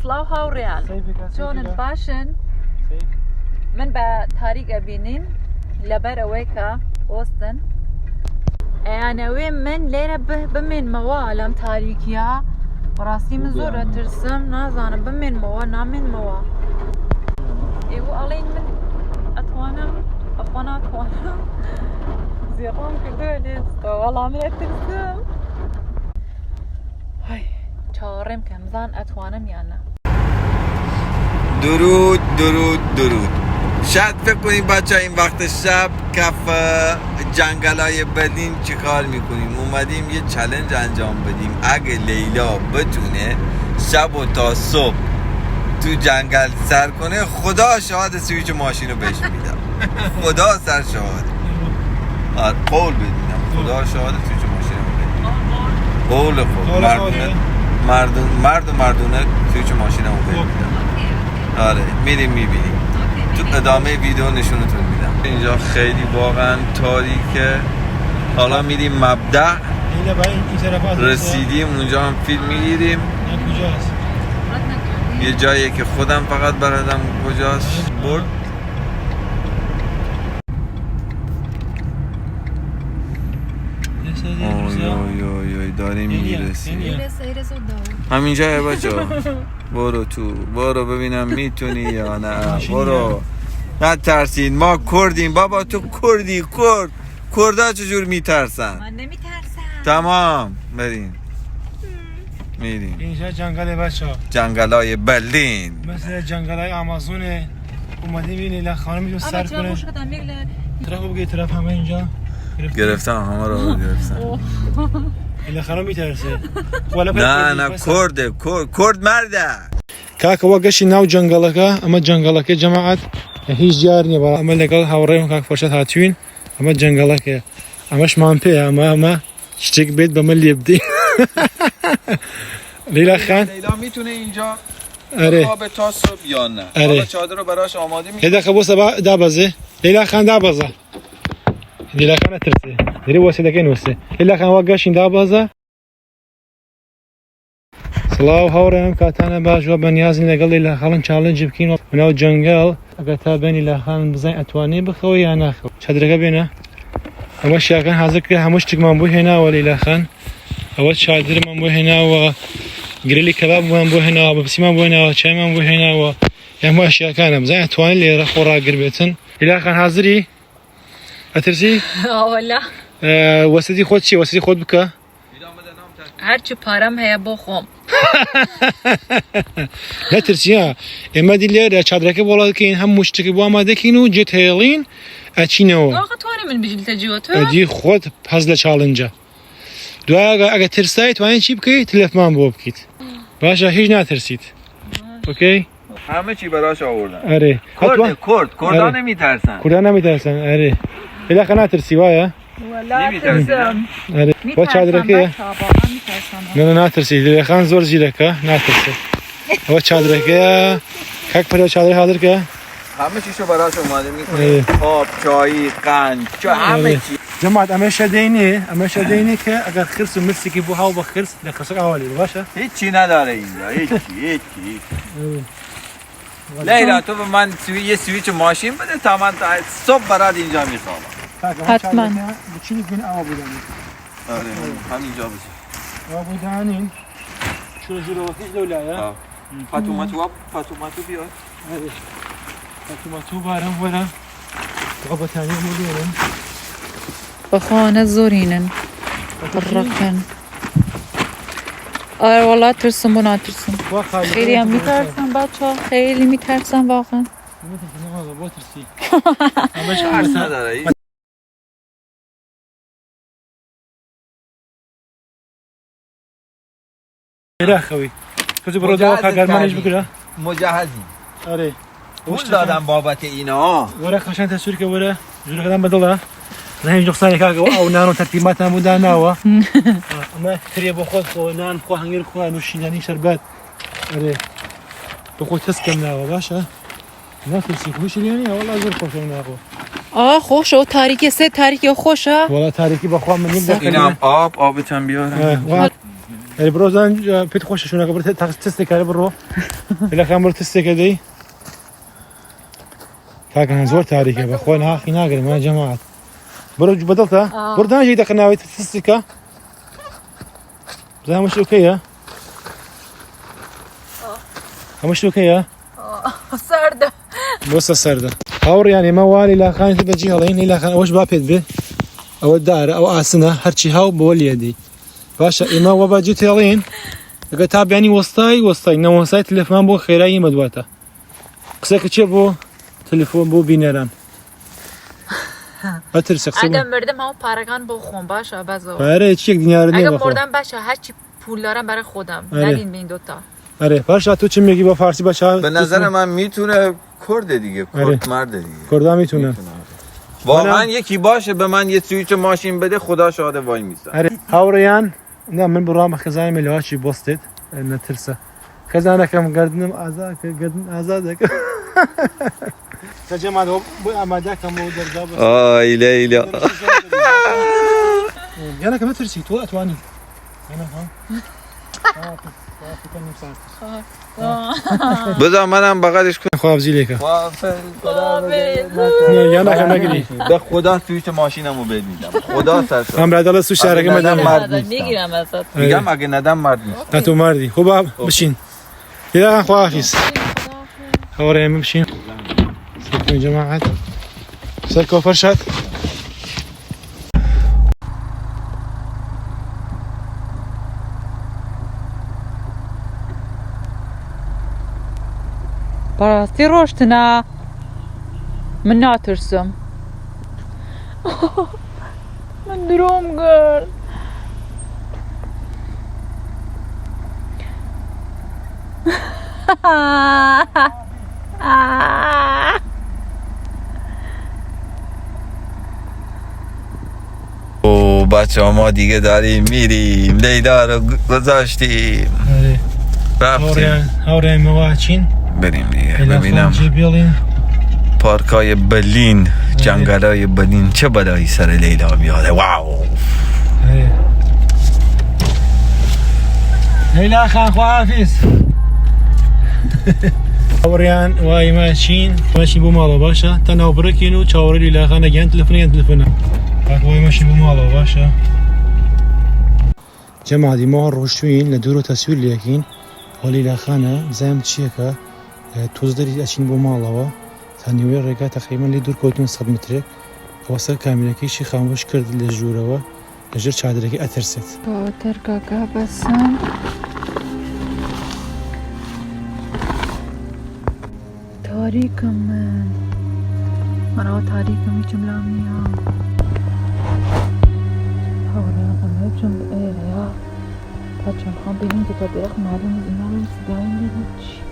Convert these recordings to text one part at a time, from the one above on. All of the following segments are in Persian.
سلاو هاوڕیان چۆنن باشن من بە تاریکە بینین لەبەر ئەوەی کە ئۆستن ئەیانەوێ من لێرە بمێنمەوە لەم تاریکیە بەڕاستی من زۆر ئەترسم نازانم بمێنمەوە نامێنمەوە ئێوە ئەڵێن من ئەتوانم ئەخوا ناتوانم زێڕام کردووە لێستە وەڵام من ئەترسم چاوەڕێم کە مزان ئەتوانم یانە درود درود درود شاید فکر کنید بچه این وقت شب کف جنگلای برلین چی کار میکنیم اومدیم یه چالش انجام بدیم اگه لیلا بتونه شب و تا صبح تو جنگل سر کنه خدا شاهد سویچ ماشین رو بهش میدم خدا سر شاهد قول بدینم خدا شاهد سویچ ماشین رو بدیم قول خود مردونه سویچ ماشین رو بدیم آره میریم میبینیم تو ادامه ویدیو نشونتون میدم اینجا خیلی واقعا تاریکه حالا میریم مبدأ رسیدیم اونجا هم فیلم میگیریم یه جایی که خودم فقط بردم کجاست برد اوی داریم میرسیم همینجا بچه برو تو برو ببینم میتونی یا نه برو نه ترسین ما کردیم بابا تو کردی کردا چجور میترسن من نمیترسم تمام بریم میریم اینجا جنگل بچه ها جنگلای برلین مثل جنگلای آمازونه اومدیم این لیلا خانم جو سر کنه طرف بگی طرف همه اینجا گرفتم همه رو گرفتم لیلا خانم میترسه نه کرد مرده کاکا وقشی ناو جنگلکا اما جنگلکا جماعت هیچ جار نیه برای اما لگل هاوریم کاک فرشت هاتوین اما جنگلکا اماش مانپه اما چیک بید به من لیبدی لیلا میتونه اینجا آره خواب تا صبح یا نه حالا چادر رو براش آماده می‌کنم لیلا خبوس دا بازه لیلا خان دا بازه لیلا خان ترسه لیلا واسه دکه نوسه لیلا خان وقشین دا بازه سلاو هاورم کاتانە باش وە بەنیازین لەگەڵ لیلا خاڵن چاڵنج بکەین بەناو جەنگەڵ ئەگەر تا بێنی لیلا خان بزانین ئەتوانێ بخەوە یان ناخەوە چادرەکە بێنە ئەمە شیاکان حازر کرد هەموو شتێکمان بۆ هێناوە لیلا خان ئەوە چادرمان بۆ هێناوە گرلی کەبابمان بۆ هێناوە بەپسیمان بۆ هێناوە چایمان بۆ هێناوە هەموو ئەشیاکانە بزانین ئەتوانین لێرە خۆڕاگر بێتن لیلا خان حازری ئەترسی ئەوەلا وەسەتی خۆت چی وەسەتی خۆت بکە هەرچی پارەم هەیە بۆ خۆم نەترسیە ئێمە دی لێرە چادرەکە وڵاتکەین هەموو شتێکی بۆ ئامادەکەین و جێت هێڵین ئەچینەوە توانێ من بژیلتە جیوە ئەدی خۆت حەز لە چاڵنجە دوای ئەگە ترسایی توانین چی بکەیت تلێفمان بۆ بکەیت باشە هیچ ناترسیت اوکی همه چی براش آوردن ئەرێ کردا نمیترسن کوردا نمیترسن ئەرێ لێلاخە ناترسی وایە ئەرێ بۆ چادرەکەیە نه ناترسی لێخان زۆر زیرەکە ناترسێ ئەوە چادرەکەیە کاک پەرێ چادرە حاضر کە همه چیشو براش اوماده میکنه آب چای قند همه چی جماعت ئەمە شەدەینێ کە ئەگەر خرس و مرسێکی بۆ هاو بە خرس لە خرسەکە ئاوالی باشە هیچی نداره اینجا هیچی لیلا تو به من یه سویچ ماشین بده تا من صبح برات اینجا میخوام حتما بچینی بین ئاوا بودانین آره همینجا بشه ئاوا بودانین شو زیرەوەکەش لەولایە فاتوماتو بیاد فاتوماتو بارم وەرە بەتانیە مولێنن بەخۆنە زۆرینن ڕقن آره والله ترسم و ناترسم خیلی هم میترسم بچه خیلی میترسم واقعا بۆ ترسی ترس نداره خەوی کەس بڕۆ دەوە کاگەرمانیش بکرە مجهزی آره پول دادم بابت اینا وەرە خەشان تەسوورکە وەرە ژوورەکەدان بەدڵە نهێنج نقصانی کاکەوە ئەو نان و تەرتیباتان بۆ داناوە ئەمە کرێ بۆ خۆت خۆ نان خۆ هەنگێر خۆ نوشیدنی شەربەت ئەرێ بۆ خۆت هەستکەم ناوە باشە ناترسی خوشیانی وەڵا زۆر خۆشم ناخۆ خۆشە و تاریکی سێ تاریکی خۆشە وەڵا تاریکی بەخوا من اینم آبتان بیارم البروزان بيت خوش شو نقبر تستك على برو إلا كان بر تستك دي كان زور تاريخ يا بخوان ها أخي ناقل ما جماعة برو بدلتها بردان جيدا قناوي تستك زي مش أوكي مش أوكي سرده بص السردة هاور يعني موالي لا خان تبجي هلين إلا خان وش بابيد به أو الدار أو أسنة هرشي هاو بولي دي باشا إما وباجي تيالين قتاب يعني وسطاي نو وسطاي تلفون بو خيراي مدواتا قسك تشي بو تلفون بو بينران أترسق اگه سبو مردم هم پارگان بخون باشه بزو آره چیک دنیا رو اگه نمیخوام مردم باشه هرچی پول دارم برای خودم آره. ندین به این دوتا آره باشا تو چی میگی با فارسی بچه به نظر من میتونه کرد دیگه آره. کرد مرد دیگه کردا میتونه واقعا یکی باشه به من یه سویچ ماشین بده خدا شاده وای میسم آره هاوریان نه من برام خزانه ملواشی بوستد نترسه خزانه کم گردنم آزاد تجمع دو بو آماده کم بو درجا بس آی لیلا یعنی کم ترسی تو اتوانی یعنی ها بذار منم بغلش کنم خواب زیلی که یعنی کم نگیری به خدا سویچ ماشینمو بد میدم خدا سرشو هم برادر سو شهرگی مدام مرد نیستم. میگیرم ازت میگم اگه ندم مرد نیست نه تو مردی خوب بشین یه خواهیس هاوریان بشین سلام جماعة سلكوا فرشات براستی روشتنا من ناترسم من دروم کرد او بچه ها ما دیگه داریم میریم لیلا رو گذاشتیم رفتیم هاوریان مواچین بریم دیگه ببینم پارکای برلین جنگلای برلین چه بلایی سر لیلا میاده واو لیلا خان خواهافیز هاوریان وای ماشین بو مالا باشه تنها برکین و چاوری لیلا خان گن تلفن وای ماشین بو مالا باشه جماعة ما روشوين لدورو تصوير ليكين وليلا خانة زام تشيكا توزدري أشين بو مالاوا ثانيوية رقا تقريبا لدور كوتون 100 متر وصل كاملكي شي خاموش كرد للجوروا لجر چادركي أترست با تركاكا بسم تاریکم من تاریکم هیچم لامیم هاوریان امه بچم یا بچم خواهم بینیم که تا بیرق معلوم از اینا رو صدایی میدیم چی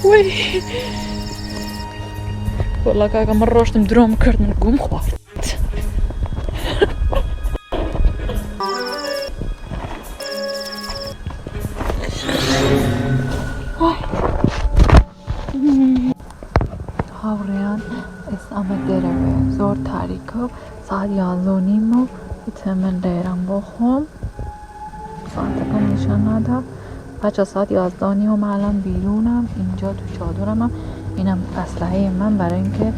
وي والله كاكا مرة رشتم دروم كرت من قوم خوارت هاوریان اسم دره زور تاریکو ساعت 11:30 تمن دیرم بخوام ساعتکم نشان ندم بچه ساعت 11:30 من الان بیرونم اینجا تو چادرمم اینم اسلحه من برای اینکه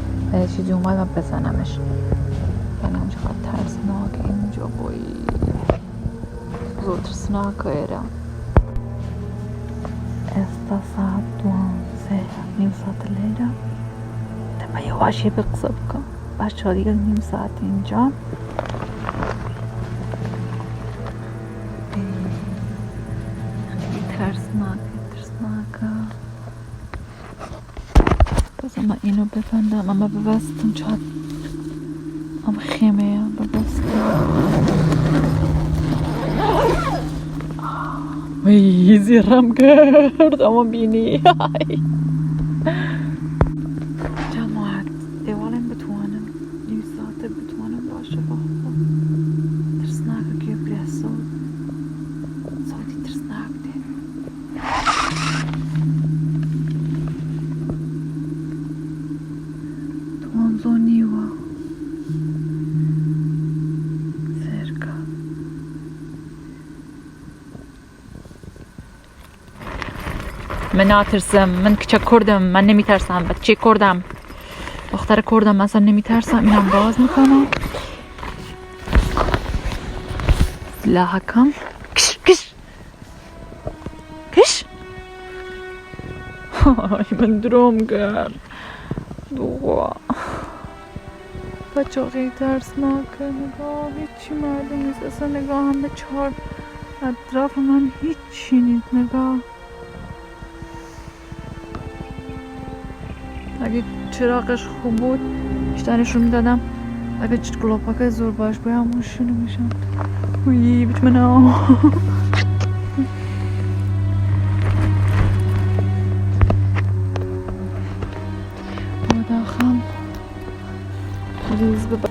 چیزی اومدم بزنمش بنام چقدر ترسناک اینجا بایی زور ترسناک ایرم استا ساعت 12 نیم ساعت لیرم دم یواشی بقصه بکن بچه ها دیگه نیم ساعت اینجا ترسناکه بذار من اینو ببندم اما ببستم چاد اما خیمه ببستم وی زیرم کرد اما بینی جماعت دیوالم بتوانم نیم ساعت بتوانم باشه با ترسناک که بریسو صوتی ترسناک ده توان زونی و سرکا من ناترسم من کچه کردم من نمیترسم بچه کردم دختر کردم مثلا نمیترسم اینم باز میکنم سلاحکم کش کش کش من دروم کرد دوغا بچه خیلی ترسناکه نگاه هیچی معلوم نیست اصلا نگاه هم به چهار اطراف من هیچی نیست نگاه اگه چراغش خوب بود بیشترشون میدادم اگه گلوپاک زور باش باید ماشونو میشم وی بیت منو داخل ریز ببا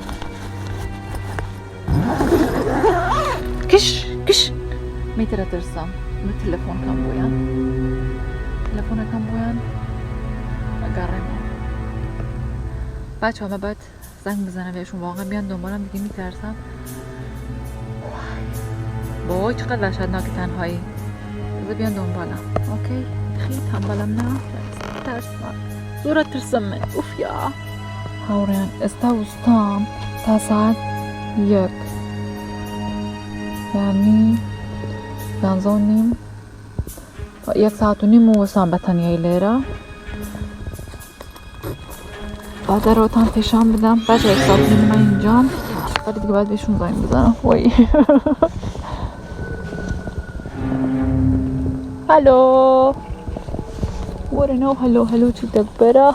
کش کش میتره ترسم من تلفن کم بوین تلفن کم بوین اگرم بچه ها بعد زنگ بزنم بهشون واقعا بیان دنبالم دیگه میترسم وای چقدر وحشتناک تنهایی بذار بیان دنبالم اوکی خیلی تنبالم نه ترسناک زورا ترسم من اوف یا هاوريان استوستام تا ساعت 1 یعنی 11:30 1 ساعت و نیم وصام بتنیای لیره بعد رو تنفشان بدم بعد 1 ساعت و نیم من اینجام بعد دیگه باید بهشون زنگ بزنم وای هلو ورنو هلو هلو چی دبره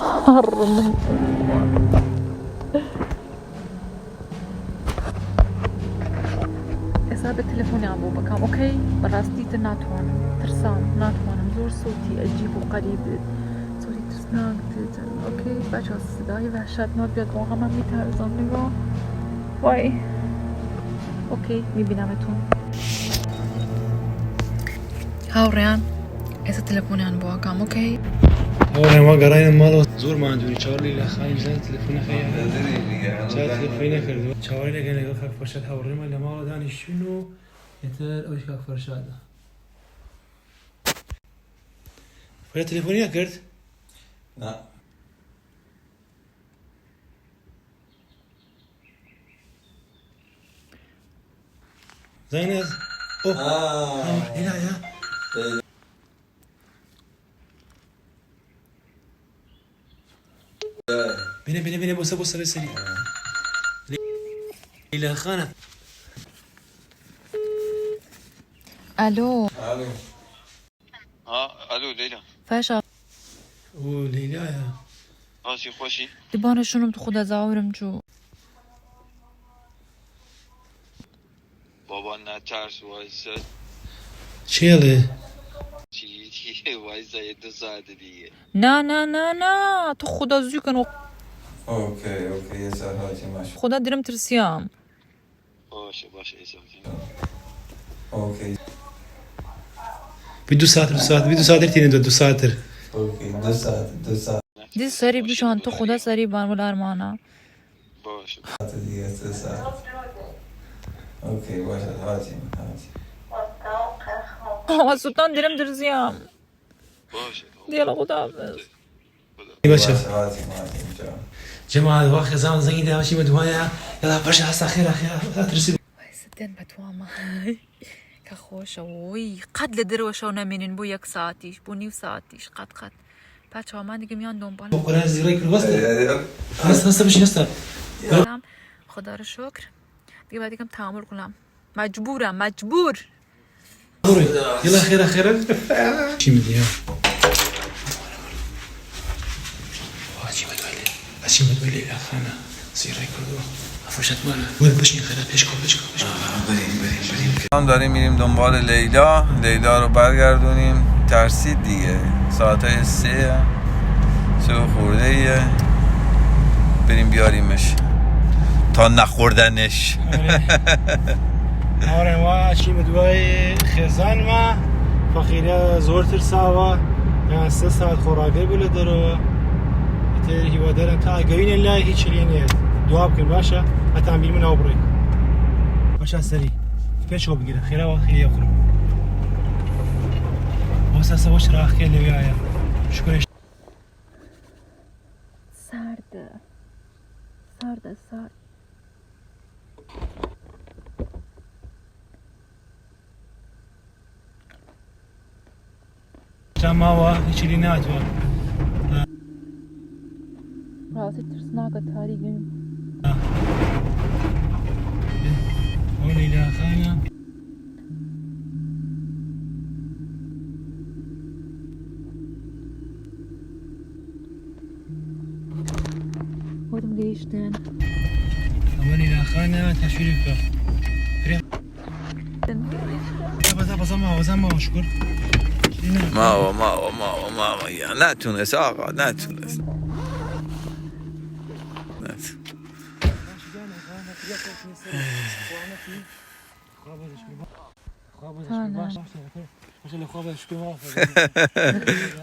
حساب تلفوني عم بكم اوكي براستي ناتوانم ترسام ناتوانم زور صوتي عجيب وقريب صوتي ترسناك اوكي بچه صدای وحشتناک بیاد واقعا من میترسم نگاه وای اوکی میبینمتون هاوريان حساب تلفوني عم بكم اوكي هاوريان ما قراين مالو زور ما عندوني تشاورلي لا خاين زين تلفوني خيا جات تلفوني كردو تشاورلي كان يقول خف فرشاد هاوريان ولا ما داني شنو يتر اوش كاك فرشاد ولا تلفوني كرت لا زينز اوه لا يا بينا بوسه بسري ليلى خانة الو الو الو ليلى فاشا او ليلى يا راسي خوشي دبانا شنو بتخد زاورم جو بابا نترس وایسا چیله چی وایسا یه 2 ساعت دیگه نه تو خدا زوی کن اوکی یه ساعتی ماشو خدا دیرم ترسیام باشه ایسا اوکی في 2 ساعت تینه 2 ساعت اوکی 2 ساعت دی سری بشان تو خدا سری بان ولا ارمانا باشه دیگه 3 ساعت اوکی باشه هاتی سلطان دیرم ترسیام باشه دیالا خدا حافظ باشه هاتی جماعة واخر زمان زنگی داشتیم دنیا یلا باشه هست خیر ترسی وای سدن بتوام که خوشه وی قد لدروشه و نمینین بو 1 ساعتیش بو 9 ساعتیش قد بچه ها من دیگه میان دنبال قرآن زیرای کل هسته بشین هسته خدا رو شکر دیگه باید یکم تحمل کنم مجبور يلا خير شي مديا هاشي مدولي لا خانا سيري كردو فرشت ماله برو بشین خیلی پیش کن هم داریم میریم دنبال لیلا رو برگردونیم. ترسید دیگه، ساعتهای 3 خورده ایه. بریم بیاریمش تا نخوردنش. آره ما چی مدوای خزان ما فقیره زور ترساوا يعني 3 ساعت خوراكي بلا دروا تيري هو درن تا قاين الله هيك لين دواب كن باشا اتعمل من اوبريك باشا سري فيش هو بقيله خيره وخيله يخرب واساسا وش راح كل ويايا شكرا سرد جماوا هيك لين اتوا راسي ترسناك تاريخ قولي لا خانا خودم گیشتن قولي لا خانا تشويرك بزما شكر ما یا نتونست آقا نتونست.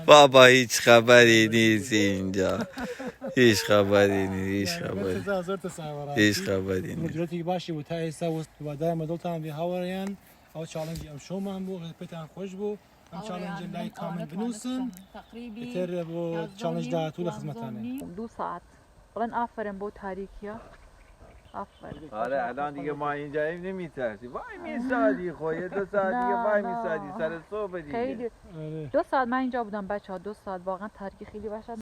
بابا هیچ خبری نیست اینجا، هیچ خبری نیست. مجرتی باشی و تای سوست و دائما دلتان به هاوريان او چالنج ام شو من بو پتان خوش بو ام چالنج لایک کامنت بنووسن تر بو چالنج دا طول خدمتانه 2 ساعت والله آفرین بو تاریکیا آفرین. آره الان دیگه ما اینجاییم نمیترسی. وای میسادی خویه 2 ساعت دیگه وای میسادی سر صبح دیگه. خیلی 2 ساعت من اینجا بودم بچه ها 2 ساعت واقعا تاریکی خیلی وحشت